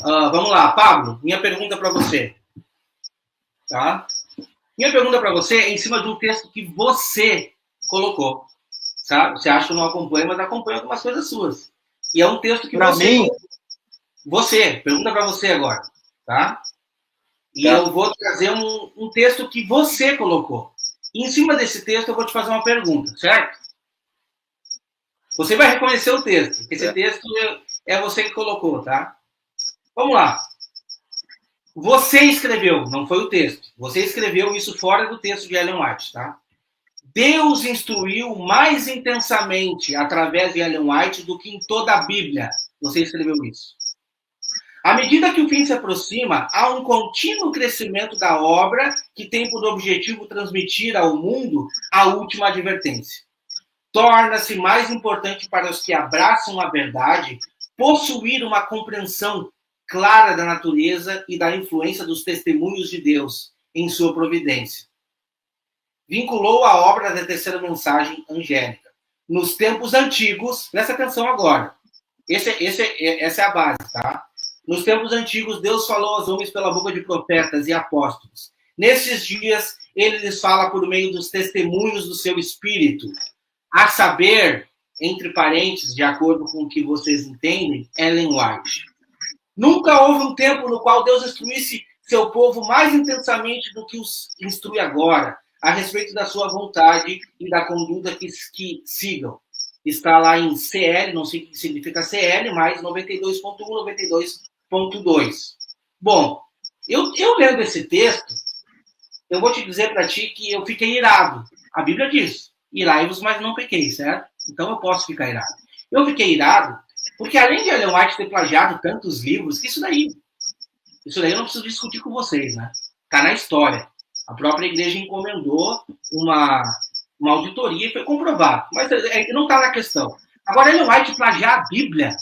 Vamos lá, Pablo, minha pergunta para você. Tá? Minha pergunta para você é em cima de um texto que você colocou. Sabe? Você acha que eu não acompanho, mas acompanho algumas coisas suas. E é um texto que Para mim? Você, pergunta para você agora. Tá? E Tá. eu vou trazer um texto que você colocou. E em cima desse texto eu vou te fazer uma pergunta, certo? Você vai reconhecer o texto. Esse texto é você que colocou, tá? Vamos lá. Você escreveu, não foi o texto. Você escreveu isso fora do texto de Ellen White, tá? Deus instruiu mais intensamente através de Ellen White do que em toda a Bíblia. Você escreveu isso. À medida que o fim se aproxima, há um contínuo crescimento da obra que tem por objetivo transmitir ao mundo a última advertência. Torna-se mais importante para os que abraçam a verdade possuir uma compreensão clara da natureza e da influência dos testemunhos de Deus em sua providência. Vinculou a obra da terceira mensagem angélica. Nos tempos antigos, presta atenção agora, essa é a base, tá? Nos tempos antigos, Deus falou aos homens pela boca de profetas e apóstolos. Nesses dias, ele lhes fala por meio dos testemunhos do seu espírito. A saber, entre parênteses, de acordo com o que vocês entendem, Ellen White. Nunca houve um tempo no qual Deus instruísse seu povo mais intensamente do que os instrui agora, a respeito da sua vontade e da conduta que sigam. Está lá em CL, não sei o que significa CL, mas 92.1, 92.2. Bom, eu lendo esse texto, eu vou te dizer para ti que eu fiquei irado. A Bíblia diz, irai-vos, mas não pequei, certo? Então eu posso ficar irado. Eu fiquei irado porque além de Ellen White ter plagiado tantos livros, isso daí eu não preciso discutir com vocês, né? Está na história. A própria igreja encomendou uma auditoria e foi comprovado. Mas não está na questão. Agora, Ellen White plagiar a Bíblia,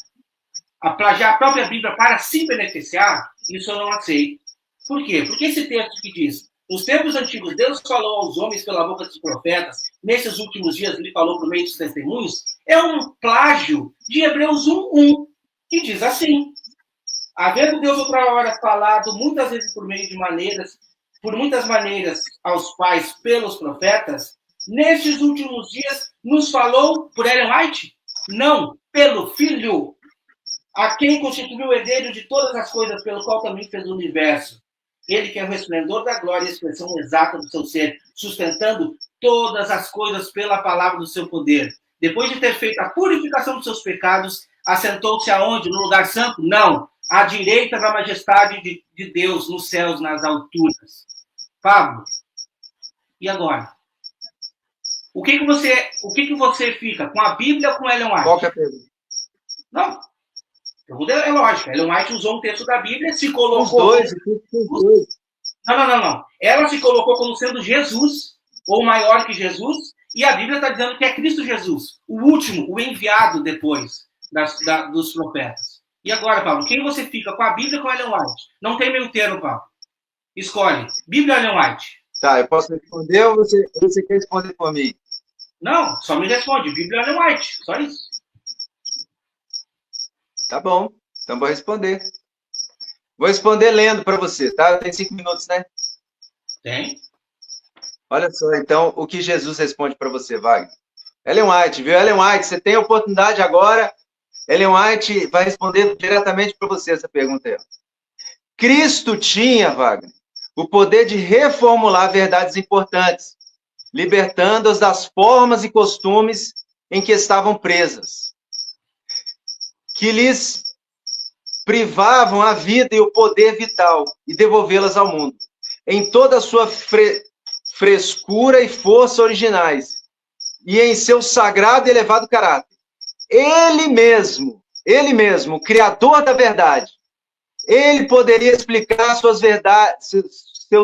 plagiar a própria Bíblia para se beneficiar, isso eu não aceito. Por quê? Porque esse texto que diz, nos tempos antigos, Deus falou aos homens pela boca dos profetas, nesses últimos dias ele falou por meio dos testemunhos, é um plágio de Hebreus 1:1, que diz assim, havendo Deus outra hora falado muitas vezes por muitas maneiras aos pais pelos profetas, nestes últimos dias nos falou por Ellen White? Não, pelo Filho, a quem constituiu o herdeiro de todas as coisas, pelo qual também fez o universo. Ele que é o resplendor da glória e a expressão exata do seu ser, sustentando todas as coisas pela palavra do seu poder. Depois de ter feito a purificação dos seus pecados, assentou-se aonde? No lugar santo? Não. À direita da majestade de Deus, nos céus, nas alturas. Pablo, e agora? O que você fica? Com a Bíblia ou com Ellen White? Qual que é a pergunta? Não. A pergunta é lógica. Ellen White usou um texto da Bíblia, se colocou... Os dois. Não. Ela se colocou como sendo Jesus, ou maior que Jesus, e a Bíblia está dizendo que é Cristo Jesus, o último, o enviado depois dos profetas. E agora, Paulo, quem você fica? Com a Bíblia ou com a Ellen White? Não tem meio termo, Paulo. Escolhe. Bíblia ou Ellen White? Tá, eu posso responder ou você quer responder por mim? Não, só me responde. Bíblia ou Ellen White? Só isso. Tá bom, então vou responder. Vou responder lendo para você, tá? Tem 5 minutos, né? Tem. Olha só, então, o que Jesus responde para você, Wagner. Ellen White, viu? Ellen White, você tem a oportunidade agora. Ellen White vai responder diretamente para você essa pergunta aí. Cristo tinha, Wagner, o poder de reformular verdades importantes, libertando-as das formas e costumes em que estavam presas, que lhes privavam a vida e o poder vital e devolvê-las ao mundo, em toda a sua frescura e força originais, e em seu sagrado e elevado caráter. Ele mesmo, o Criador da verdade, ele poderia explicar seus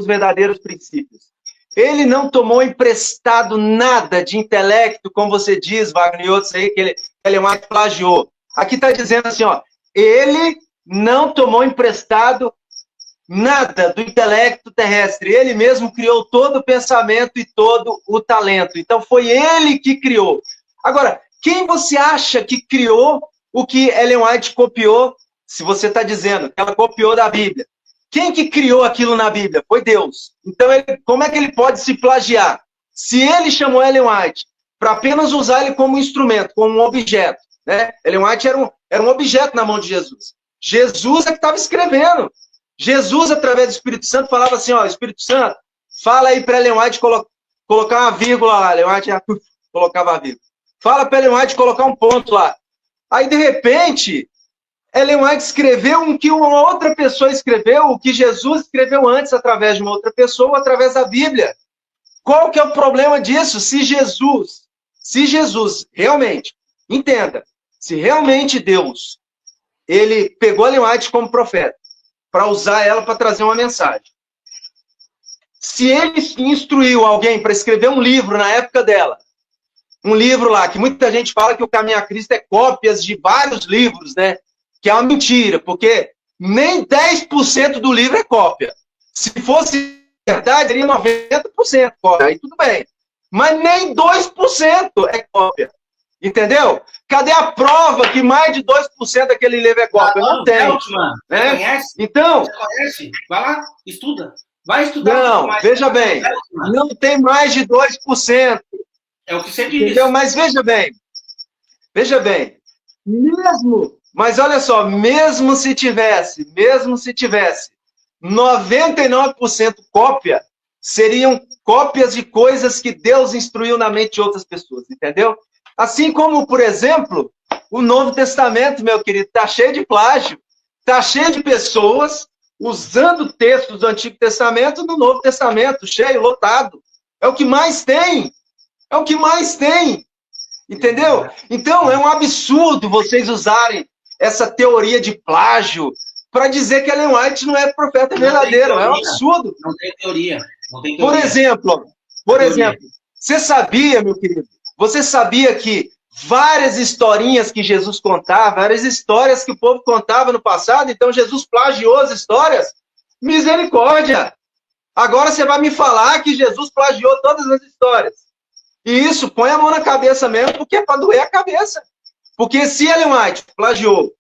verdadeiros princípios. Ele não tomou emprestado nada de intelecto, como você diz, Wagner, e outros aí, que ele mais plagiou. Aqui está dizendo assim, ó, ele não tomou emprestado nada do intelecto terrestre. Ele mesmo criou todo o pensamento e todo o talento. Então, foi ele que criou. Agora, quem você acha que criou o que Ellen White copiou Se você está dizendo que ela copiou da Bíblia, quem que criou aquilo na Bíblia? Foi Deus. Então, como é que ele pode se plagiar? Se ele chamou Ellen White para apenas usar ele como instrumento, como um objeto, né? Ellen White era um objeto na mão de Jesus. Jesus é que estava escrevendo. Jesus, através do Espírito Santo, falava assim, ó, Espírito Santo, fala aí para Ellen White colocar uma vírgula lá. Ellen White colocava a vírgula. Fala para Ellen White colocar um ponto lá. Aí, de repente, Ellen White escreveu o que uma outra pessoa escreveu, o que Jesus escreveu antes através de uma outra pessoa, através da Bíblia. Qual que é o problema disso? Se Jesus realmente, entenda, se realmente Deus, ele pegou Ellen White como profeta, para usar ela para trazer uma mensagem. Se ele instruiu alguém para escrever um livro na época dela, um livro lá, que muita gente fala que o Caminho a Cristo é cópias de vários livros, né? Que é uma mentira, porque nem 10% do livro é cópia. Se fosse verdade, seria 90% cópia, aí tudo bem. Mas nem 2% é cópia. Entendeu? Cadê a prova que mais de 2% daquele livro é cópia? Não tem. Né? Conhece? Então, você conhece? Vai lá, estuda. Vai estudar. Não, veja bem, não tem mais de 2%. É o que você diz. Entendeu? Mas veja bem, mas olha só, mesmo se tivesse 99% cópia, seriam cópias de coisas que Deus instruiu na mente de outras pessoas, entendeu? Assim como, por exemplo, o Novo Testamento, meu querido, está cheio de plágio, está cheio de pessoas usando textos do Antigo Testamento no Novo Testamento, cheio, lotado. É o que mais tem. É o que mais tem. Entendeu? Então, é um absurdo vocês usarem essa teoria de plágio para dizer que Ellen White não é profeta verdadeiro. É um absurdo. Não tem teoria. Por exemplo, você sabia, meu querido, você sabia que várias historinhas que Jesus contava, várias histórias que o povo contava no passado, então Jesus plagiou as histórias? Misericórdia! Agora você vai me falar que Jesus plagiou todas as histórias. E isso, põe a mão na cabeça mesmo, porque é para doer a cabeça. Porque se Ellen White plagiou,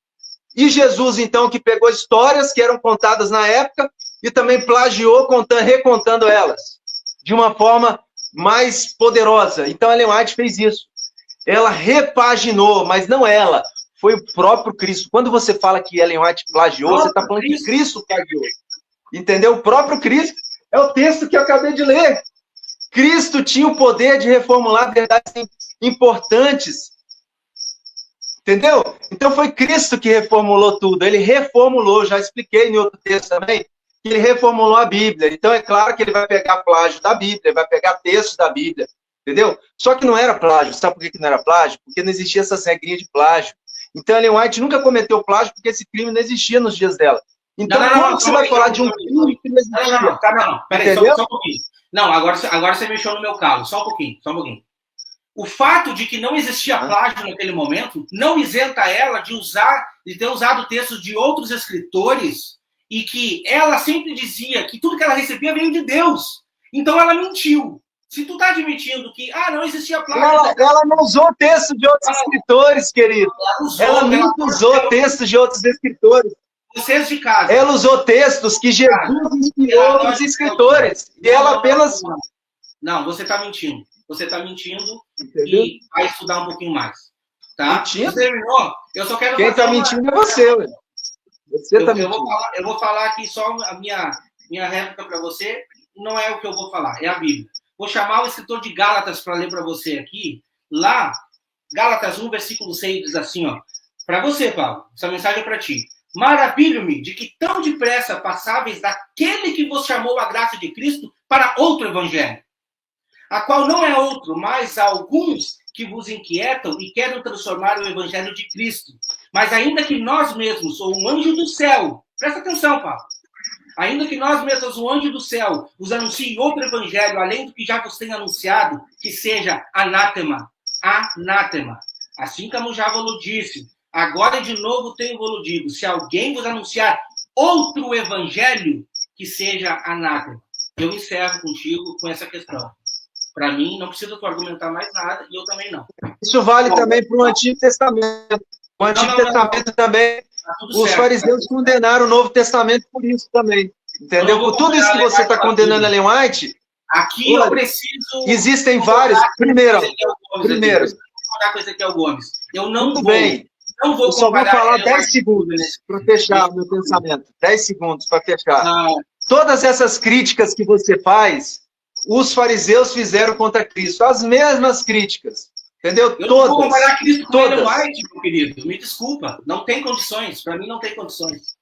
e Jesus, então, que pegou histórias que eram contadas na época, e também plagiou, recontando elas, de uma forma mais poderosa. Então, Ellen White fez isso. Ela repaginou, mas não ela, foi o próprio Cristo. Quando você fala que Ellen White plagiou, você está falando que Cristo plagiou. Entendeu? O próprio Cristo é o texto que eu acabei de ler. Cristo tinha o poder de reformular verdades importantes. Entendeu? Então foi Cristo que reformulou tudo. Ele reformulou, já expliquei em outro texto também, que ele reformulou a Bíblia. Então é claro que ele vai pegar plágio da Bíblia, ele vai pegar textos da Bíblia. Entendeu? Só que não era plágio. Sabe por que não era plágio? Porque não existia essas regrinhas de plágio. Então Ellen White nunca cometeu plágio porque esse crime não existia nos dias dela. Então como você vai falar de um crime que não existia? Não. Peraí, só um pouquinho. Não, agora você mexeu no meu calo. Só um pouquinho. O fato de que não existia plágio naquele momento não isenta ela de ter usado textos de outros escritores e que ela sempre dizia que tudo que ela recebia veio de Deus. Então ela mentiu. Se tu tá admitindo que não existia plágio... Ela não usou texto de outros escritores, querido. Ela nunca usou texto de outros escritores. Vocês de casa. Ela usou textos que Jesus inspirou nos escritores. E ela apenas... Não, você está mentindo. Você está mentindo. Entendeu? E vai estudar um pouquinho mais. Tá? Mentindo? Você terminou? Eu só quero... Quem está mentindo é você, ué. Você está mentindo. Eu vou falar aqui só a minha réplica para você. Não é o que eu vou falar, é a Bíblia. Vou chamar o escritor de Gálatas para ler para você aqui. Lá, Gálatas 1, versículo 6, diz assim, ó. Para você, Paulo, essa mensagem é para ti. Maravilho-me de que tão depressa passáveis daquele que vos chamou a graça de Cristo para outro evangelho, a qual não é outro, mas alguns que vos inquietam e querem transformar o evangelho de Cristo. Mas ainda que nós mesmos, ou um anjo do céu, presta atenção, Paulo, ainda que nós mesmos, um anjo do céu, vos anuncie outro evangelho, além do que já vos tenho anunciado, que seja anátema. Assim como já vos disse, agora de novo tenho vos digo, se alguém vos anunciar outro evangelho, que seja anátema. Eu encerro contigo com essa questão. Para mim, não precisa tu argumentar mais nada, e eu também não. Isso vale também para o Antigo Testamento. O Antigo Testamento também Tá tudo Os certo, fariseus condenaram o Novo Testamento por isso também. Entendeu? Por tudo isso que você está condenando Ellen White, aqui eu preciso... existem vários. Primeiro, com Ezequiel Gomes. Eu não tudo vou. bem. Não vou Eu só vou falar 10 segundos segundos para fechar o meu pensamento. 10 segundos para fechar. Ah, Todas essas críticas que você faz, os fariseus fizeram contra Cristo. As mesmas críticas. Entendeu? eu Todas. não vou comparar Cristo com todas. Ellen White, meu querido. Me desculpa. Não tem condições. Para mim, não tem condições.